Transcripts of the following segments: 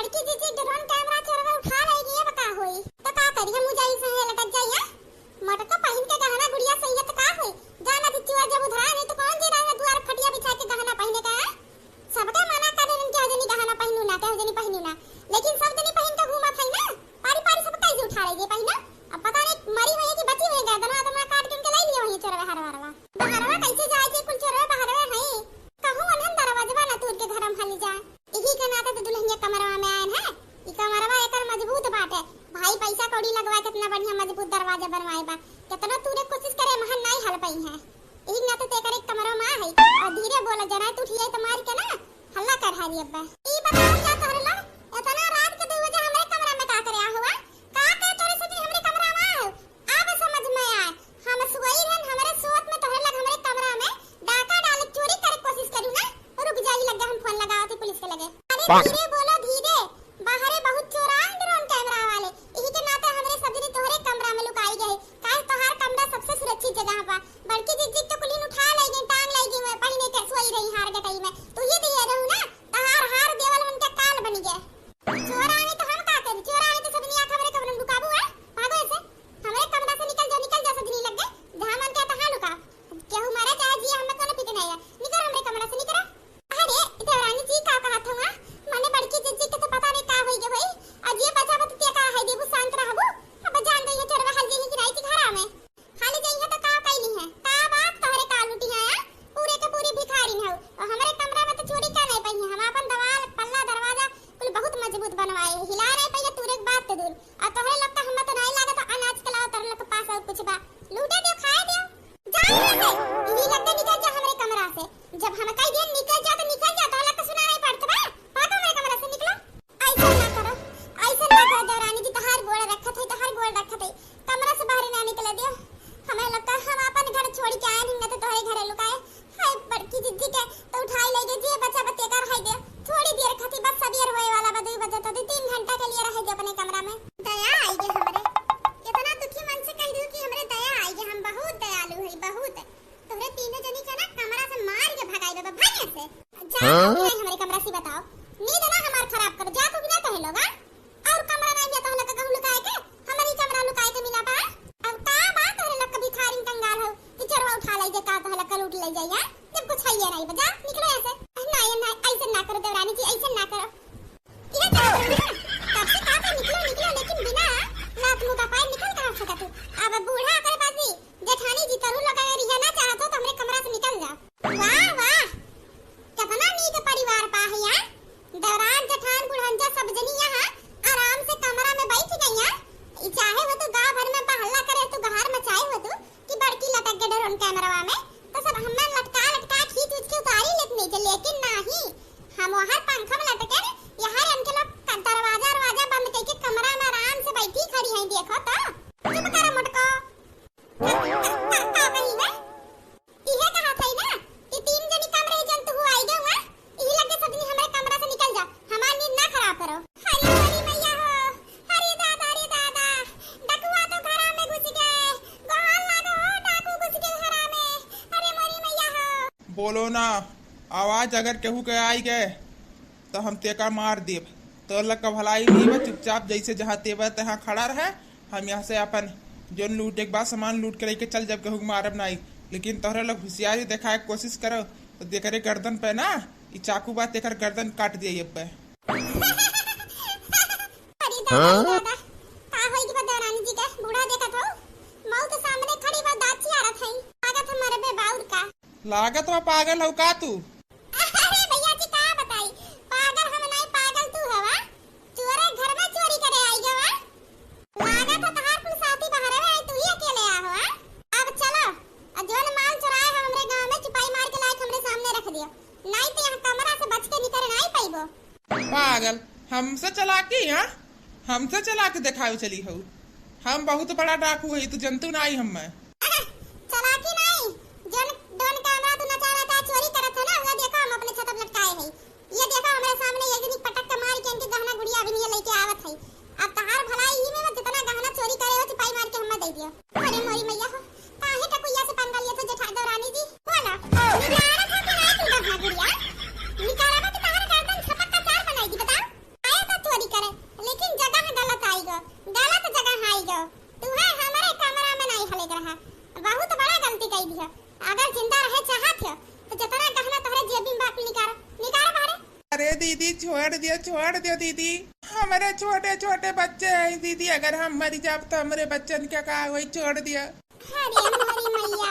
बड़की जीजी drone camera चोरवा उठा लेगी ये बता होई तो का करी हम जाई से लटक जाई है मटका पहन के गहना गुड़िया सही है तो का होई जाना दिचुआ जब उधरा नहीं तो कौन जी रहा द्वार फटिया बिछा के गहना पहने का है सबका मना कर देन के हजनी गहना पहनू ना के हजनी पहनू ना लेकिन सब जनी पहन के घूमा थई ना पारी पारी सब कैसे उठा लेगी पहना अब पता नहीं मरी हुई है कि बची हुई है दना दना काट के उनके ले लिया वही चोरवा हरवा बहरवा कैसे जाए के कुल चोरवा बहरवा है कहूं अनन दरवाजा ना तोड़ के घर में खाली जा इही के नाते तो दुल्हनिया कमरवा में आयन है ई कमरवा एकर मजबूत बाटे भाई पैसा कौड़ी लगवा कितना बढ़िया मजबूत दरवाजा बनवाए बा कितना तूने कोशिश करे महन नहीं हल पई है इही नाते ते करे कमरवा में है और धीरे बोला जरा तू उठिए तो मार के ना हल्ला कर हारी अब्बा ई बताओ क्या तोरे लो इतना रात के 2 बजे हमरे कमरा में का करे हुआ का के तोरे से हमरे कमरा में आओ अब समझ में आए हम सोई रहन हमरे सोत में तोरे लग हमरे कमरा में डाका डाल चोरी करे कोशिश करू ना रुक जाई लगा हम फोन लगावती पुलिस के लगे अरे धीरे बोलो धीरे बाहरे बहुत चोरान ड्रोन कैमरा वाले इही के नाते हमरे सजनी तोहरे कमरा में लुकाई गए काहे तोहार कमरा सबसे सुरक्षित जगह बा बड़की जीजी तो कुलीन उठा ले गई टांग ले गई मैं पहले के सोई रही हार गटई में तू ही दिए रहू ना तहार हार देवल मन के काल बनी गए चोरानी तो हम का करी चोरानी तो सजनी आंख हमरे कमरा में लुकाबू है भागो ऐसे हमरे कमरा से निकल जा सजनी लग गए जहां मन के तहां लुका केहू मारे चाहे जी हमें कोनो फिक्र नहीं है निकल हमरे कमरा से निकल अरे देवरानी जी का कहा था माने बड़की जीजी के तो पता नहीं का होई गे भाई आज ये बचा बत ते का है देबू शांत रहबू अब जान दई है चोरवा हल जेही कि नहीं घरा में खाली जई है तो का कैली है का बात तोहरे का लुटी है पूरे के पूरी भिखारी है और हमरे कमरा में तो चोरी का नहीं पई है हम अपन दवाल पल्ला दरवाजा कुल बहुत मजबूत बनवाए हिला नहीं पई तूरे के बात तो दूर और तोहरे लोग तो हम तो नहीं लागत अनाज के लाओ तोरे लोग के पास और कुछ बा लूटे दे खाए दे जा इही लगते निकल जा हमरे कमरा से जब हम कह दिए निकल जा तो लग तो सुना नहीं पड़ता बा भागो मेरे कमरे से निकलो ऐसा ना करो देवरानी जी तहार गोड़ रखत है कमरा से बाहर ना निकले दियो हमें लगता हम अपन घर छोड़ के आए नहीं तो तोहरे घरे लुकाए हाय बड़की जिद्दी के तो उठाई ले जे बच्चा बच्चे कर है दे थोड़ी देर खाती बस सबेर होए वाला बा 2 बजे तो 3 घंटा के लिए रह दे अपने कमरा में दया आई गे हमरे इतना दुखी मन से कह दूं कि हमरे दया आई गे हम बहुत दयालु है बहुत तोहरे तीनों जनी का ना कमरा से मार के भगाई बाबा भाई से जा हमारे कमरा से बताओ नींद ना हमार खराब कर जा तू बिना कहे लोगा और कमरा नहीं जाता लगा कहूं लुकाए के हमारी कमरा लुकाए के मिला बा अब का बात तोरे लोग कभी खारिन कंगाल हो कि चोरवा उठा ले जे का तो लगा लूट ले जाइए जब कुछ है नहीं बजा निकलो ऐसे नहीं ऐसे ना करो देवरानी जी ऐसे ना करो ये कब से का निकलो लेकिन बिना लात मुंह का पाए निकल कहां सका तू अब बूढ़ा करे बाजी जेठानी जी तरू लोग अगर यह ना चाहतो तो हमरे कमरा से निकल जा वाह वाह कितना नीक परिवार पा है यार दौरान जेठान बुढ़ंजा सब जनी यहाँ आराम से कमरा में बैठ गई हैं चाहे वो तो गांव भर में हल्ला करे तो गहार मचाए हो तो कि बड़की लटक के ड्रोन कैमरा में तो सब हमने लटका खींच के उतारी लेकिन नहीं हम वहां पंखा में लटके यहाँ इनके लोग दरवाजा बंद करके कमरा में आराम से बैठी खड़ी हैं देखो तो चुप करो मुटको इहे कहा था ना ये 3 जनी कमरे जंतु हुआ आई गए इही लगे सजनी हमरे कमरा से निकल जा हमार नींद ना खराब करो हरी हरी मैया हो हरी दादा डकुआ तो घरा में घुस गए गोहाल लागो डाकू घुस गए घरा में अरे मोरी मैया हो बोलो ना आवाज अगर केहू के आई गए तो हम तेका मार देब तो लग का भलाई नहीं बा चुपचाप जैसे जहाँ तेबा तहाँ खड़ा रहे हम यहाँ से अपन जोन लूट एक बार सामान लूट कर चल जब केहू मारब नहीं लेकिन तोहरे लोग होशियारी दिखाए के कोशिश करो तो देखरे गर्दन पे ना ई चाकू बात तेकर गर्दन काट दिए ये पे दादा का होई की देवरानी जी के बूढ़ा देखत हो मौत सामने खड़ी बा दाची आ रहा है लागत हमारे बे बाउर का लागत में पागल हो का तू अरे भैया जी का बताई पागल हम नहीं पागल तू हवा चोरे घर में चोरी करे आई गवा लागत है तहार कुल साथी बाहर है तू ही अकेले आ हो अब चलो जोन माल चुराए हम हमरे गांव में चुपाई मार के लायक हमरे सामने रख दियो नहीं तो यहां कमरा से बच के निकल नहीं पाइबो पागल हमसे चालाकी हां हमसे चला के दिखाओ चली हो हम बहुत बड़ा डाकू है तू जंतु नहीं हम में चालाकी नहीं जन डोन कैमरा तू नचारा का चोरी करत है ना वो देखो हम अपने छत पर लटकाए हैं ये देखो हमारे सामने एक दिन पटक के मार के इनके गहना गुड़िया अभी नहीं लेके आवत है अब तहार भलाई ही में जितना गहना चोरी करे हो चुपाई मार के हम दे दियो अरे मोरी मैया हो काहे टकुइया से पंगा लिया तो जेठा दौरानी जी बोला निकाला था कि नहीं तू गहना गुड़िया निकाला था कि तहार गर्दन छपक का चार बनाई दी बता आया था दीदी छोड़ दियो दीदी। हमारे छोटे छोटे बच्चे हैं दीदी, अगर हम मर जाब तो हमारे बच्चन क्या कहा वही छोड़ दिया। अरे हमारी मैया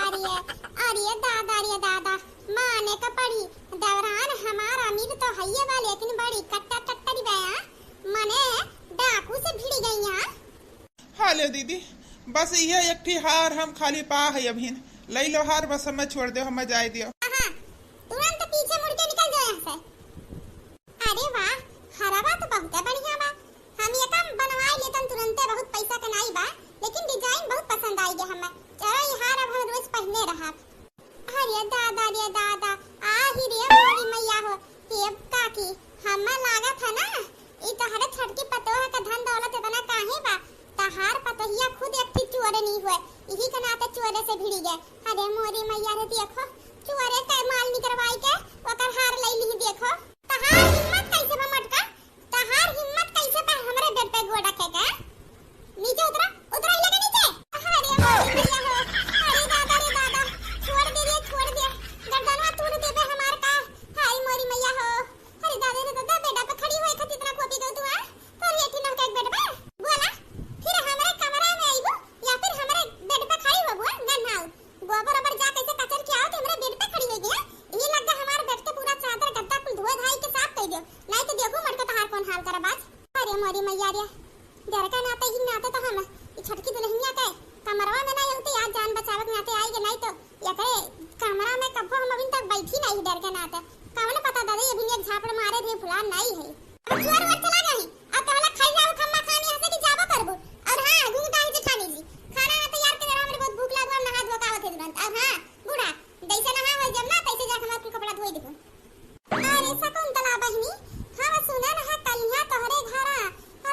अरे दादा माने का पड़ी दौरान हमारा अमीर तो हइये बा, लेकिन बड़ी कट्टा टट्टरी बया मने डाकू से भिड़ गई यहाँ। हाँ ले दीदी, बस ये एक ठी हार हम खाली पा है अभी, ले लो हार, बस हमें छोड़ दो, हमें जाए दियो। तुरंत पीछे मुड़ के निकल जाओ यहाँ से। अरे वाह, हराबा तो बहुत बढ़िया बा, हम ये काम बनवाए लेतन तुरंते, बहुत पैसा कनाई बा, लेकिन डिजाइन बहुत पसंद आई गया हमें। चलो ये हार अब हम रोज पहने रहा। अरे दादा आ ही रे मोरी मैया हो, ये काकी हमें लागा था ना ई तोहरे छटकी पतोह का धन दौलत इतना काहे बा, तहार पतहिया खुद एक थी चोरे नहीं हुए, यही के नाते चोरे से भिड़ी गए। अरे मोरी मैया रे देखो, चोरे का माल निकलवाई के ओकर हार ले ली, देखो तहार हिम्मत कैसे बा मटका, तहार हिम्मत कैसे बा हमरे बेड पे गोड़ रखे के। नीचे उतरा इले के नीचे। अरे मोरी मैया हो, अरे दादा छोड़ दे गर्दनवा तोड़ देबे हमार का। हाय मोरी मैया हो, अरे दादा बेडा पे खड़ी होए खत इतना कोपी गौ तू आ, पर ये ठीक ना के बेड पे बोला, फिर हमारे कमरा में आईबो या फिर हमारे बेड पे खड़ी होबो ना नाउ गोबर ओबर जा कैसे कचर के आओ तो हमारे बेड पे खड़ी हो गया। ये लगा हमारे बेड पे पूरा चादर गद्दा कुल धोए धाई के साफ कर दियो, नहीं तो देखो मटका तहार कौन हाल करे बाज। अरे मोरी मैया रे, डर का नाते ही नाते तो हम ई छटकी दुल्हनिया के कमरवा में नहीं होते यार, जान बचावे के नाते आई के, नहीं तो या करे कमरा में कब्बो हम अभी तक बैठी नहीं डर के नाते। कौन पता दादा ये भी एक झापड़ मारे थे फुलान नहीं है। अब चोर वर चला गई, अब तोला खाई जाओ खम्मा खानी हसे की जाबो करबो। और हां घूंटा ही खानी जी, खाना ना तैयार कर, हमरे बहुत भूख लागल, नहा धो का होते तुरंत। अब हां बूढ़ा जैसे नहा हो जब ना तैसे जा हम अपने कपड़ा धोई देबो। अरे शकुंतला बहिनी, हम सुने ना कलिया तोहरे घरा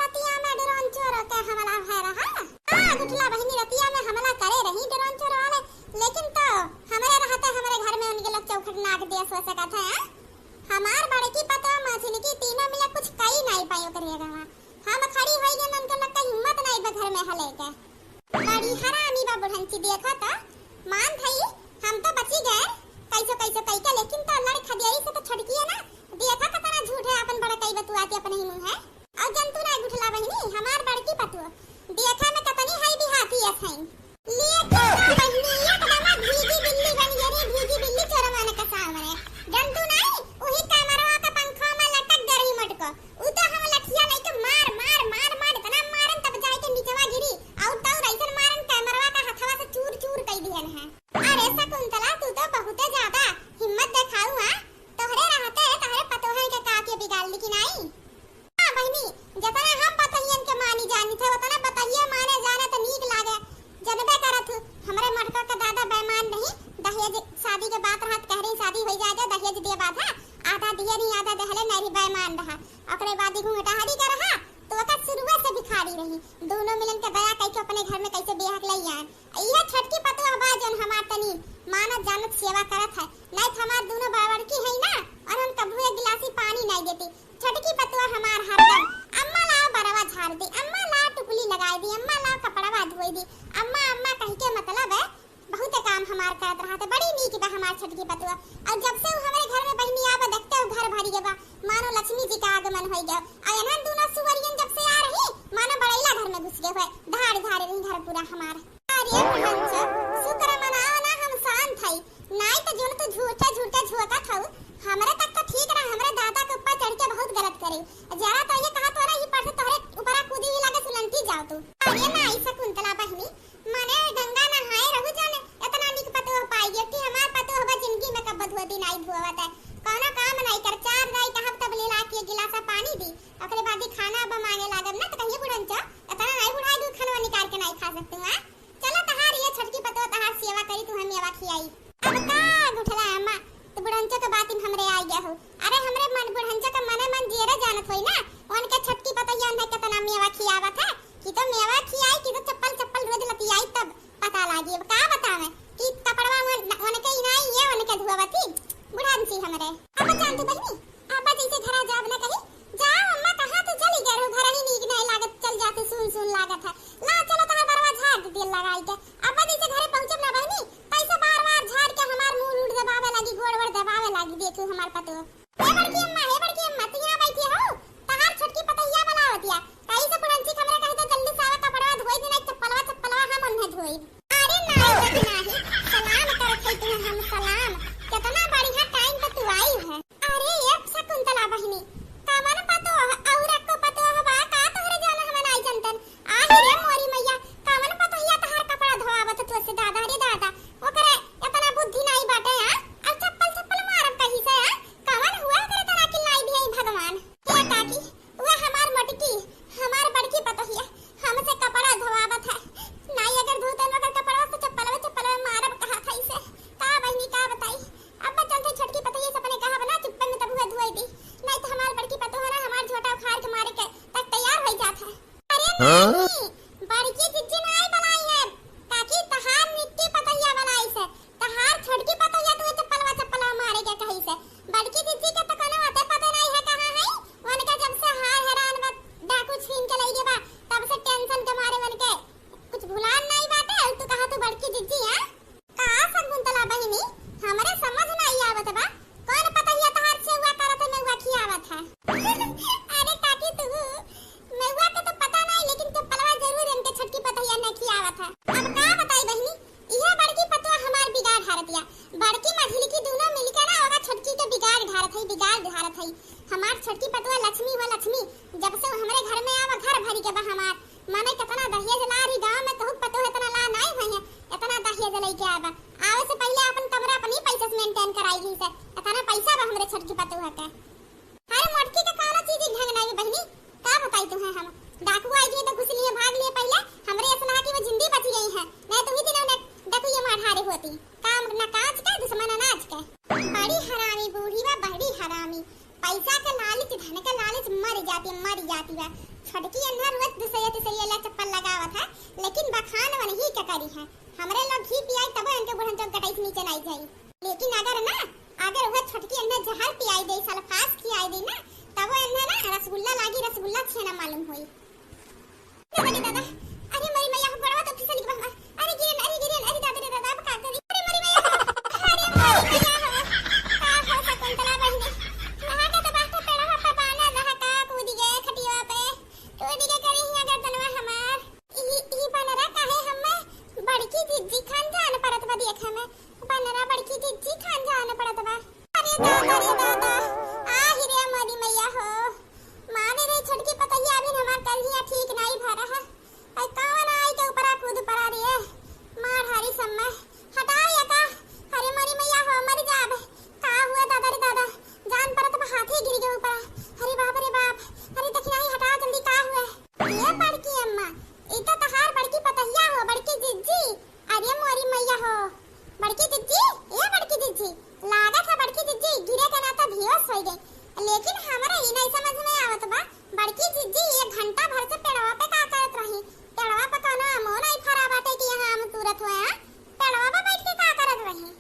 रतिया में डरोन चोर के हमला है रहा। हां गुठला बहिनी रतिया में हमला करे रही डरोन चोर वाले, लेकिन तो हमारे रहते हमारे घर में उनके लोग चौखट नाक दिया सो सका था। हमार बड़े की पता मछली की तीनों मिले कुछ कई नहीं पायो करिएगा, हम खड़ी होई गए उनके लोग का हिम्मत नहीं बा घर में हले के। बड़ी हरामी बा बुढ़ंची, देखो तो मान भई हम तो बची गए कैसे कई के, लेकिन तो लड़ खदियाई से तो छड़की है ना, देखा कितना झूठ है अपन बड़ा कई बतुआ के अपने ही मुंह है। और जंतु ना गुठला बहिनी हमार बड़की पतुआ देखा में कतनी है भी हाथी है सही, लेकिन बहिनी एकदम भीगी बिल्ली बन गई, भीगी बिल्ली चोर माने का सामने जंतु नहीं, वही कमरवा का पंखा में लटक गई मटको, उ तो हम लठिया नहीं तो मार इतना मारन तब जाए के नीचवा गिरी, और तो रइसन मारन कमरवा का हथवा से चूर कई दिहन है। अरे शकुंतला तू तो बहुत ज्यादा हिम्मत दिखाऊ हां, तोहरे रहते तोहरे पतोहन के का के बिगाड़ ली कि नहीं। हां बहिनी, जतना हम पतहियन के मानी जानी थे उतना पतहिया माने जाने तो नीक लागे, जनबे करत हमरे मटका का दादा बेईमान नहीं, दहेज शादी के बात रहत कह रही शादी हो जाए दहेज दे बाधा, आधा दिए नहीं आधा दहले नहीं बेईमान रहा, ओकरे बाद घूंघटा हरी कर रहा तो ओका शुरुए से भिखारी रही, दोनों मिलन के दया कई के अपने घर में कैसे बेहक लई आन। इहे छटकी पतवा बा जन हमार तनी मानत जानत सेवा करत है, नहीं तो हमार दोनों बराबर की है ना, और हम कभी एक गिलासी पानी नहीं देती। छटकी पतवा हमार हरदम अम्मा लाओ बरवा झाड़ दी, अम्मा लाओ टुकली लगाई दी, अम्मा लाओ कपड़वा धोई दी, अम्मा कह के मतलब है बहुत काम हमार करत रहा था, बड़ी नीक बा हमार छटकी पतवा। और जब से हमारे घर में बहनी आवा देखते हो घर भरी गवा, मानो लक्ष्मी जी का आगमन हो गया, और एनन दोनों सुवरियन जब से आ रही मानो बड़ैला घर में घुस गए हुए, धाड़ रही घर पूरा हमार। अरे भंचो शुक्र मनाओ ना हम शांत हई, नहीं तो जोन तो झूठा झोका था हमरे तक तो ठीक रहा, हमरे दादा के ऊपर चढ़ के बहुत गलत करे, जरा तो ये कहा तोरा ही पर से तोरे ऊपर कूदी ही लगे सुलंटी जाओ तू। अरे नहीं शकुंतला बहिनी, माने गंगा नहाए रहू जाने इतना निक पतो पाई गई कि हमार पतो होबा जिंदगी में कब धोती नहीं धोवत है, कोनो काम नहीं कर, चार नहीं कहब तब ले ला के गिलासा पानी दी, ओकरे बाद खाना अब मांगे लागब ना तो कहिए बुढ़ंचा इतना नहीं बुढ़ाई दूध खाना निकाल के नहीं खा सकते हां। चलो तहार ये छटकी पतो तहार सेवा करी तू हम मेवा खियाई। अब का गुठला अम्मा तो बुढ़ंचा के बात हमरे आ गया हो, अरे हमरे मन बुढ़ंचा का मन जेरे जानत होई ना, उनके छटकी पतो यान है कितना मेवा खियावा था, कि तो मेवा खियाई कि तो चप्पल रोज लतियाई तब पता लागी। का बतावे कि कपड़वा उनके ही नहीं ये उनके धुआवती बुढ़ांसी हमरे। अब जानती बहिनी अब जैसे घरा जाब ना कही जाओ अम्मा कहां तो चली गए हो, घर ही नीक नहीं लागत, चल जाते सुन लागत है, ला चलो तहां बरवा झाड़ दे लगाई के। अब जैसे घरे पहुंचब ना बहिनी कैसे बार झाड़ के हमार मुंह उड़ दबावे लगी, गोड़ दबावे लगी, देखू हमार पतो हे बड़की अम्मा तू बड़की जिज्जी नहीं बनाई है ताकि तहार मिट्टी पतैया बनाई से तहार छोटकी पतैया तू चप्पलवा चप्पलवा मारे के कहीं से बड़की जिज्जी के तो कोनो होते पता नहीं है कहां है उनका जब से हार हैरान बा डाकू छीन के लई बा तब से टेंशन के मारे उनके कुछ भुलान नहीं बाटे तू कहा तू बड़की जिज्जी है का शकुंतला बहिनी हमरे समझ नहीं आवत बा कौन पतैया तहार से हुआ करत में हुआ खियावत है अरे काकी तू मेवा के तो पता नहीं लेकिन तो पलवा जरूर इनके छटकी पतैया नहीं खियावत है अब का बताई बहिनी इहे बड़की पतवा हमार बिगाड़ ढारतिया बड़की मझली की दोनों मिलकर ना होगा छटकी के बिगाड़ ढारत है हमार छटकी पतवा लक्ष्मी व लक्ष्मी जब से हमरे घर में आवा घर भरी के बा हमार माने कितना दहेज ला रही गांव में कहू पतो इतना ला नहीं भई है इतना दहेज लई के आवा आवे से पहले अपन कमरा अपनी पैसा से मेंटेन कराई ली से इतना पैसा बा हमरे छटकी पतवा के अरे मोटकी के काला चीज ढंग नहीं बहिनी का बताई तुम्हें हम डाकू आई गए तो घुस लिए भाग लिए पहले हमरे असना की वो जिंदगी बच गई है नहीं तो ही दिनों ने देखो ये मार होती काम न काज का दुश्मन अनाज का बड़ी हरामी बूढ़ी बा बड़ी हरामी पैसा का लालच धन का लालच मर जाती बा छटकी अंदर रोज दूसरे तीसरे चप्पल लगावत है लेकिन बखान वन ही क्या करी है हमरे लोग घी पियाई तब इनके बुढ़न चौक कटाई से नीचे नहीं जाई लेकिन अगर वह छटकी अंदर जहर पियाई दे सल्फास खियाई दे ना तब वो अंदर ना रसगुल्ला छेना मालूम होई दादा अरे मरी मैया को बड़वा तो फिसल के बाबा अरे गिरन अरे दादा रे दादा अब का करी अरे मरी मैया अरे मरी मैया का हो शकुंतला बहनी नहा के तो बात पेड़ा पे बाना नहा का कूद गए खटिया पे कूद के करी हिया गर्दनवा हमार ई बनरा काहे हमें बड़की जिज्जी खान जान परत बा देख हमें बनरा बड़की जिज्जी खान जान परत बा अरे दादा आ ही रे मरी मैया हो माने रे छटकी पतैया अभी हमार कलिया ठीक नहीं भरा है आई कौन आई के ऊपर कूद पड़ा रे मार हारी समय हटाओ या का अरे मरी मैया हो मर जाब का हुआ दादा रे दादा जान परत बा हाथी गिर गए ऊपर अरे बाप अरे देखिनाई हटाओ जल्दी का हुआ ये बड़की अम्मा ई तो तहार बड़की पतैया हो बड़की जिज्जी अरे मरी मैया हो बड़की जिज्जी ये बड़की जिज्जी लागत है बड़की जिज्जी गिरे का नाता बेहोश हो गई लेकिन हमरा ई नहीं समझ में आवत बा बड़की जिज्जी 1 घंटा भर से पेड़वा पे का करत रही पेड़वा पे कोनो आमो नहीं फरा बाटे कि यहां आम तुरत होया पेड़वा पे बैठ के का करत रही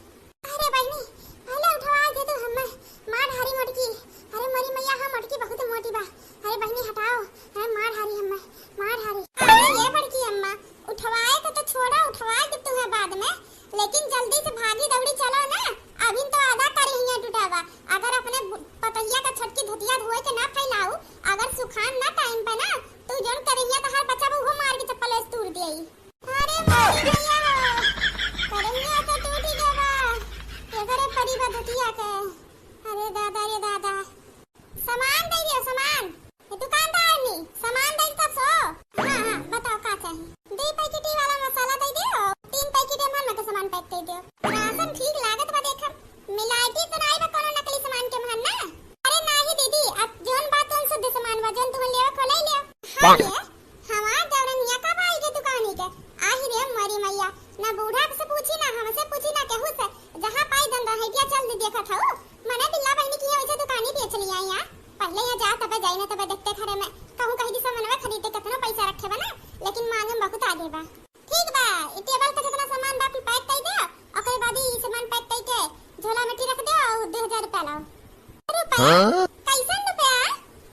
अरे बहनी पहले उठवा दे तू हमें मार हारी मोटकी अरे मरी मैया हां मोटकी बहुत मोटी बा अरे बहनी हटाओ अरे मार हारी हमें मार हारी अरे ये बड़की अम्मा उठवाए तो छोड़ा उठवा दे तू है बाद में लेकिन जल्दी से भागी दौड़ी चलो ना अभी तो आधा करिहिया टूटावा अगर अपने पतैया का छटकी धुतिया धोए के ना फैलाऊ अगर सुखान ना टाइम पे ना तू जोन करिहिया तो हर बच्चा वो मार के चप्पल से तोड़ देई अरे मारी भैया करिहिया तो टूटी गवा एगरे परिबा धुतिया के अरे दादा सामान दे दियो सामान ये दुकानदार नी सामान दे तब सो हां बताओ का चाहिए 2 पैकेट वाला मसाला दे दियो 3 पैकेट मन में सामान पैक दे दियो राशन ठीक लागत बा देखम मिलाइटी तो नहीं बा कोनो नकली सामान के मन ना अरे नाही दीदी अब जोन बात उन शुद्ध सामान वजन तुम लेवा को ले लियो हां ये हमार जवरनिया का भाई के दुकानी के आही रे मरी मैया ना बूढ़ा से पूछी ना हमसे पूछी ना केहू से जहां पाई दन रहे क्या चल देखा था मने बिल्ला बहनी की वैसे दुकानी बेच लिया यहां पहले यहां जा तब जाई ना तब देखते खरे में कहूं कहीं दी सामान खरीदते कितना पैसा रखे बा ना लेकिन मांगम बहुत आगे बा ठीक बा ई टेबल का जितना सामान बाकी पैक कर दे ओकर बाद ई सामान पैक कर के झोला में रख दे और 2000 रुपया लाओ रुपया कैसन रुपया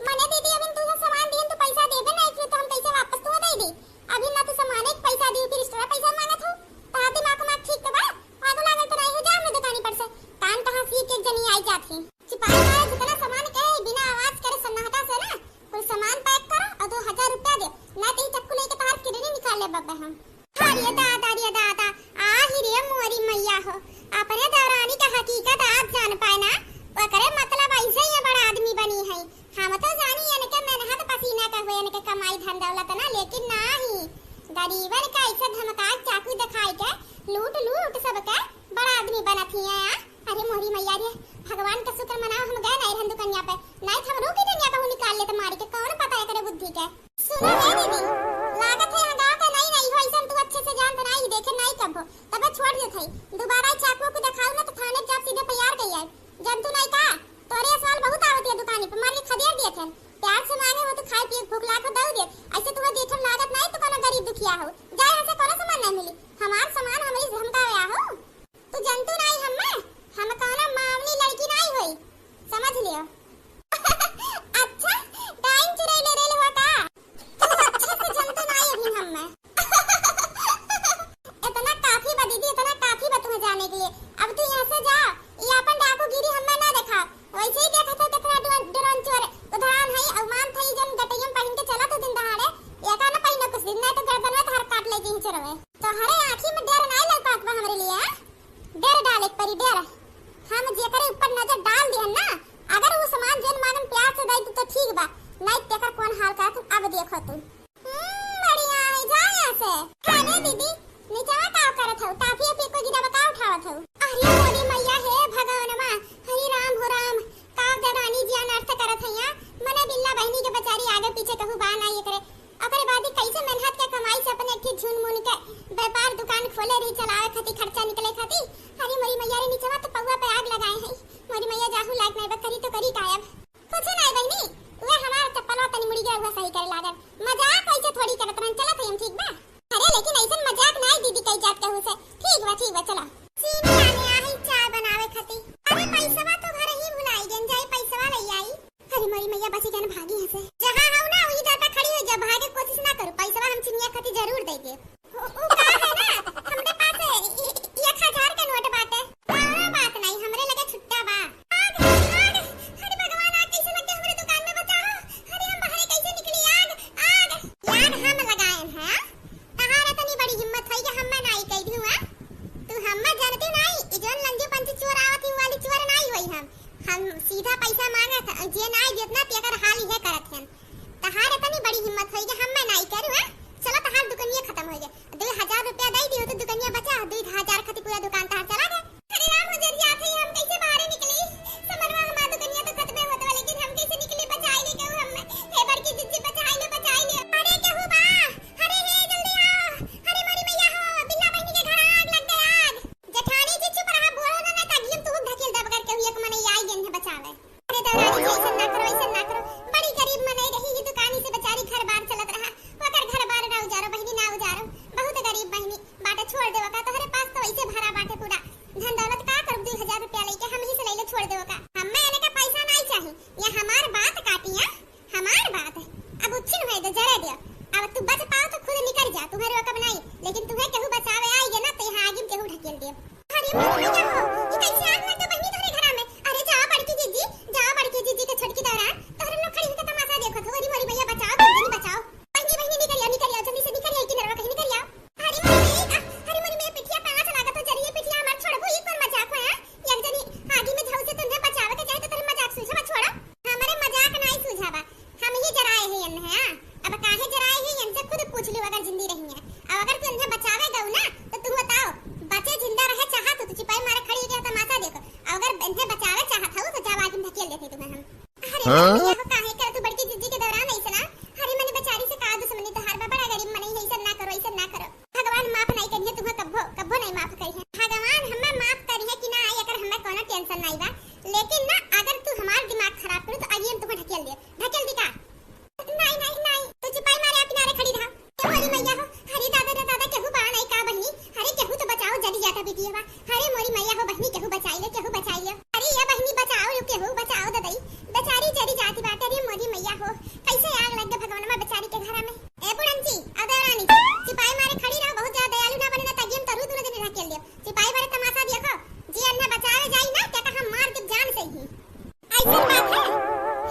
मने दीदी अभी तू सामान दियन तो पैसा देबे नहीं फिर तो हम पैसा वापस तो दे दी अभी ना तो सामान एक पैसा दी फिर एक्स्ट्रा पैसा मांगत हो ता दिमाग में ठीक बा पागल लागल तो नहीं हो जा हम दुकानी पर से कान कहां सी के जनी आई जाती छिपाई है जितना सामान कहे बिना आवाज करे सन्नाटा से ना कोई सामान पैक करो और 2000 रुपया दे ना तो चक्कू लेके तार किडनी निकाल ले बाबा हम अरे दादा आ ही रे मोरी मैया हो अपने दौरानी का हकीकत आप जान पाए ना ओकरे मतलब ऐसे ही बड़ा आदमी बनी है हम तो जानी है के मेहनत पसीना का होए के कमाई धन दौलत ना लेकिन नहीं गरीबन का ऐसे धमका चाकू दिखाई के लूट सबके बड़ा आदमी बनती है अरे मोरी मैया रे भगवान का शुक्र मनाओ हम गए नहीं रहन दुनिया पे नहीं हम रोकी दुनिया पे निकाल ले तो मार के कौन पता है करे बुद्धि के सुनो रे दीदी लागत है गांव का नहीं हो ऐसा तू अच्छे से जान नहीं देखे नहीं कब तब छोड़ दे थई दोबारा चाकू को दिखाऊ ना तो थाने जा सीधे तैयार गई है जब तू नहीं का तोरे साल बहुत आवत है दुकान पे मार के खदेड़ दिए थे प्यार हाथ से मांगे हो तो खाए पिए भूख लाख दे दे। ऐसे तुम्हें देखम लागत नहीं तो कोनो गरीब दुखिया हो जाए ऐसे कोनो सामान नहीं मिली। हमार सामान हमरी हमका आया हो तू जंतु नहीं हम कोनो मामूली लड़की नहीं होई समझ लियो। अच्छा टाइम चुराई ले रे हुआ का तू अच्छे से जंतु नहीं अभी हम में। इतना काफी बा दीदी इतना काफी बा तुम्हें जाने के लिए। अब तू यहाँ से जा ये अपन डाकूगिरी हमें ना देखा वैसे ही देखा था देखा ड्रोन चोर उधार है अवमान था जन गटैयम पहन के चला तो दिन दहाड़े एका ना पहिना कुछ दिन नहीं तो गर्दन में धार काट ले जी चोरवे तो हरे आंखी में डर नहीं लग पात बा हमरे लिए डर डाले परी डर हम जेकर ऊपर नजर डाल दिहन ना अगर वो सामान जन मानम प्यार से दई तो ठीक बा नहीं तेकर कौन हाल का तुम अब देखो तुम बढ़िया है जा यहां से खाने दीदी नीचे का करत हो टाफी पे को गिरा बका उठावत हो। अरे मोरी मैया हे भगवानमा हरि राम हो राम का रानी जी अनर्थ करत हैया मने बिल्ला बहनी के बेचारी आगे पीछे कहू बा ना ये करे ओकरे बाद कैसे मेहनत के कमाई से अपने ठीक झुन मुन के व्यापार दुकान खोले रही चलावे खाती खर्चा निकले खाती। हरी मोरी मैया रे नीचे तो पौवा पे आग लगाए है मोरी मैया जाहू लायक नहीं करी तो करी गायब कुछ नहीं बहनी वे हमार चप्पलवा तनी मुड़ी गया हुआ सही करे लागल मजाक कैसे थोड़ी करत रहन चलत हम ठीक बा। अरे लेकिन ऐसा मजाक नहीं दीदी कई जात कहू से ठीक बा चला चीनी लाने आई चाय बनावे खाती। अरे पैसावा तो घर ही भुलाई गन जाई पैसावा ले आई। अरे मोरी मैया बसी जन भागी है से जहां हूं ना वही जाता खड़ी हो जा भागे कोशिश ना करो पैसावा हम चिनिया खाती जरूर देंगे ओ का है ना हमरे पास 1000 के नोट बाटे बात नहीं हमरे लगे छुट्टा बा आग अरे भगवान आग कैसे लग गए हमरे दुकान में बचाओ। अरे हम बाहर कैसे निकली आग हम लगाए हैं तहारा तनी बड़ी हिम्मत है कि हम नहीं कह दूं तू हम जानते नहीं इजन लंजू पंच चोर आवत ही वाली चोर नहीं होई हम सीधा पैसा मांगत जे नहीं जितना तेकर हाल ही करत हैं तहारा तनी बड़ी हिम्मत है कि हम नहीं करू चलो तहार दुकानिया खत्म हो गए 2000 रुपया दे दियो तो दुकानिया बचा 2000 खाती पूरा दुकान तहार चला गए। अरे राम हो जरिया थे हम कैसे बाहर निकली समरवा हमार दुकानिया तो खत्म होत वाली लेकिन हम कैसे निकली बचाई ले कहू हम हे बड़की जिज्जी बचाई ले अरे कहू बा अरे हे जल्दी आओ अरे मोरी मैया हो बिल्ला बहनी के घर आग लग गई आग जेठानी जी चुप रहा बोलो ना ताकि हम तू धकेल दब कर कहू एक मने आई गन है बचावे। अरे दौरानी जी ऐसा ना करो बड़ी गरीब मने रही ये दुकानी से बेचारी घर बार चलत रहा ओकर घर बार ना उजारो बहनी ना उजारो बहुत गरीब बहनी बाटे छोड़ देवा का तोहरे पास तो ऐसे भरा बाटे पूरा धन दौलत का कर 2000 रुपया लेके हम ही से ले ले छोड़ देवा का हमें आने का पैसा नहीं चाहिए ये हमार बात काटिया हमार बात अब उच्छिन होए तो जरा दियो अब तू बच पाओ तो खुद निकल जा तुम्हारे वकब नहीं लेकिन तुम्हें केहू बचावे आएगा ना तो यहां आगे केहू ढकेल दियो। अरे मम्मी क्या हो ये कैसे आग लग गई बहनी तोरे घर में। अरे जाओ बड़की जीजी के छोटकी दौरान तो हम लोग खड़ी होकर तमाशा देखो तो मोरी मैया बचाओ बहनी बहनी निकल जाओ जल्दी से निकल जाओ कि नरवा कहीं निकल जाओ। अरे मोरी मैया पिठिया पे आंच लगा तो चलिए पिठिया हमार छोड़बो ये कौन मजाक है एक जनी आगे में झाऊ से तुमने बचावे के चाहे तो तुम मजाक सूझा मत छोड़ो हमारे मजाक नहीं सूझावा हम ही जराए हैं यन है अब काहे जराए हैं यन से खुद पूछ लो अगर जिंदी रही है अब अगर तू इन्हें बचावे गऊ ना तो तुम बताओ बचे जिंदा रहे चाहत तो चिपाई मारे खड़ी हो तमाशा देखो अगर इन्हें बचावे चाहत हो तो जा आगे धकेल देते तुम्हें हम। अरे ये हो काहे कर तू बड़की जिज्जी के दौरान ऐसा ना हरी मनी बेचारी से का दुश्मनी तो हर बड़ा गरीब मनी है ऐसा ना करो भगवान माफ नहीं करिए तुम्हें कब्बो नहीं माफ करी है भगवान हमें माफ करिए कि ना अगर हमें कोनो टेंशन नहीं बा लेकिन ना अगर तू हमार दिमाग खराब करू तो आगे हम तुम्हें ढकेल दी का नहीं तू चिपाई मारे किनारे खड़ी रहा मोरी मैया हो हरी दादा केहू बा नहीं का बहनी अरे केहू तो बचाओ जल्दी जाता बेटी बा अरे मोरी मैया हो बहनी केहू बचाई ले अरे ये बहनी बचाओ केहू बचाओ ददई बेचारी जरी जाती बात अरे मोरी मैया हो कैसे आग लग गई भगवान में बेचारी के घर में। ए बुढ़ंची अदरानी चिपाई मारे खड़ी रहो बहुत ज्यादा दयालु ना बने ना ताकि हम तरू दोनों दिन ढकेल दियो चिपाई मारे तमाशा देखो जी अन्ना बचावे जाई ना क्या हम मार के जान से ही ऐसा बात है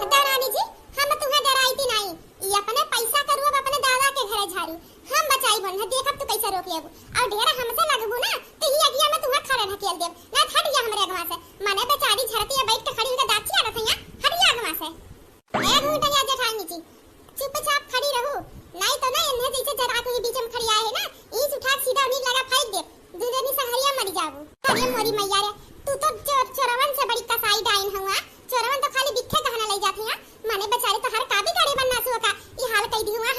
अदरानी जी हम तुम्हें डराईती नहीं ये अपने पैसा करू अब अपने दादा के घर झाड़ू हम बचाई बन देखब तू कैसे रोक लेबू और ढेर हमसे लगबू ना तो ये अगिया में तुम्हें खड़े ढकेल देब ना हट जा हमरे अगवा से माने बेचारी झरती है बैठ के खड़ी होकर दाची आगत है हट जा अगवा से एक मिनट या जेठानी जी चुपचाप खड़ी रहू नहीं तो ना इन्हें जैसे जरा के बीच में खड़ी आए है ना ईच उठा सीधा उन्हीं लगा फेंक दे दूधनी से हरिया मर जाबू। अरे मोरी मैया रे तू तो चोरवन से बड़ी कसाई डाइन हुआ चोरवन तो खाली बिखे कहना ले जाते हैं माने बेचारे तो हर काबी गाड़ी बनना सुका ये हाल कई दी हुआ